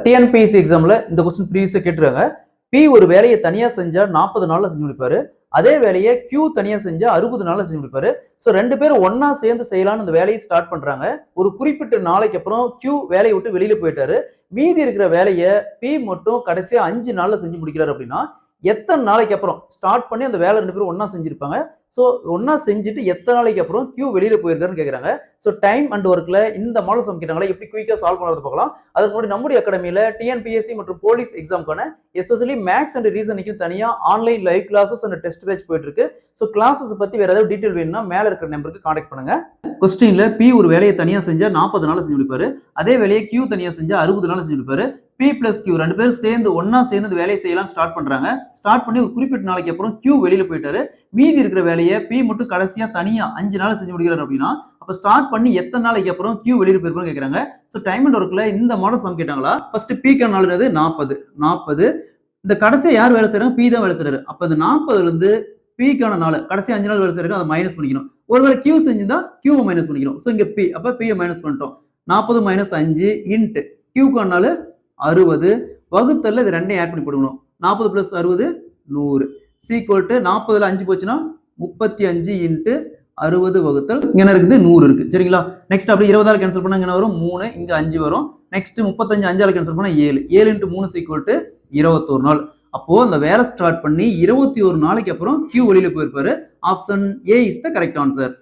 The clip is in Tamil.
டிஎன்பிஎஸ்சி எக்ஸாம்ல இந்த கொஸ்டின் ப்ரீவியஸா கேட்டிருக்காங்க. பி ஒரு வேலையை தனியா செஞ்சா 40 நாள்ல செஞ்சு முடிப்பாரு. அதே வேலையை கியூ தனியா செஞ்சா 60 நாள்ல செஞ்சு முடிப்பாரு. சோ 2 பேரும் ஒன்னா சேர்ந்து செய்யலாம்னு இந்த வேலையை ஸ்டார்ட் பண்றாங்க. ஒரு குறிப்பிட்ட நாளைக்கு அப்புறம் கியூ வேலையை விட்டு வெளியில போயிட்டாரு. மீதி இருக்கிற வேலையை பி மட்டும் கடைசியா 5 நாள்ல செஞ்சு முடிக்கிறாரு அப்படின்னா எத்தனை நாளைக்கு அப்புறம் ஸ்டார்ட் பண்ணி அந்த வேலை 2 பேரும் ஒன்னா செஞ்சிருப்பாங்க. சோ ஒன்னா செஞ்சுட்டு எத்தனை நாளைக்கு அப்புறம் கியூ வெளியில போயிருக்காருன்னு கேக்குறாங்க. சோ டைம் அண்ட் ஒர்க்ல இந்த மாடல் சம் கேட்டாங்களா எப்படி குயிக்கா சால்வ் பண்றது பார்க்கலாம். அதுக்கு முன்னாடி நம்முடைய அகாடமியில டிஎன்பிஎஸ்சி மற்றும் போலீஸ் எக்ஸாம்க்கான எஸ்பெஷலி மேக்ஸ் அண்ட் ரீசனிங்க்கு தனியா online live classes and test batch போயிட்டு இருக்கு. சோ கிளாஸஸ் பத்தி வேற ஏதாவது டீடைல் வேணும்னா மேல இருக்கிற நம்பருக்கு கான்டாக்ட் பண்ணுங்க. கொஸ்டின்ல பி ஒரு வேலையை தனியா செஞ்சா 40 நாள் செஞ்சு முடிப்பாரு. அதே வேலையை கியூ தனியா செஞ்சா 60 நாள் செஞ்சு முடிப்பாரு. பி பிளஸ் கியூ 2 பேரும் சேர்ந்து ஒன்னா சேர்ந்து இந்த வேலையை செய்யலாம் ஸ்டார்ட் பண்றாங்க. ஸ்டார்ட் பண்ணி ஒரு குறிப்பிட்ட நாளைக்கு அப்புறம் கியூ வெளியில போயிட்டாரு. மீதி இருக்கிற வேலையை பி மட்டும் கடைசியா தனியா 5 நாள் செஞ்சு முடிக்கிறாரு அப்படின்னா அப்ப ஸ்டார்ட் பண்ணி எத்தனை நாளைக்கு அப்புறம் கியூ வெளியில போயிருப்பான்னு கேக்குறாங்க. சோ டைம் அண்ட் ஒர்க்ல இந்த மாடல் சம் கேட்டாங்களா. ஃபர்ஸ்ட் பிக்கான நாள் 40. இந்த கடைசியா யார் வேலை செய்யறாங்க? பி தான் வேலை செய்யறாரு. அப்ப இந்த 40ல இருந்து பிக்கான நாள் கடைசி 5 நாள் வேலை செய்யறாங்க, அதை மைனஸ் பண்ணிக்கணும். ஒருவேளை கியூ செஞ்சிருந்தா கியூ மைனஸ் பண்ணிக்கணும். சோ இங்க பி அப்ப பி மைனஸ் பண்ணிட்டோம். 40 மைனஸ் 5 இன்ட் கியூக்கான நாள் 60 வகுத்தல்ல இது ரெண்டையும் ஆட் பண்ணி போடணும். 40 பிளஸ் 60 100 சீக்வல் டு 40ல 5 போச்சுன்னா 35 இன்ட்டு 60 வகுத்தல் இங்க இருக்குது 100 இருக்கு. சரிங்களா? நெக்ஸ்ட் அப்படி 20 கேன்சல் பண்ணா இங்க வரும் 3, இங்க 5 வரும். நெக்ஸ்ட் 35 5ஆல கேன்சல் பண்ணா 7 இன்ட்டு 3 சீக்வல் டு 21 நாள். அப்போ அந்த வேலை ஸ்டார்ட் பண்ணி 21 நாளைக்கு அப்புறம் கியூ வெளியில போயிருப்பாரு. Option A is the correct answer.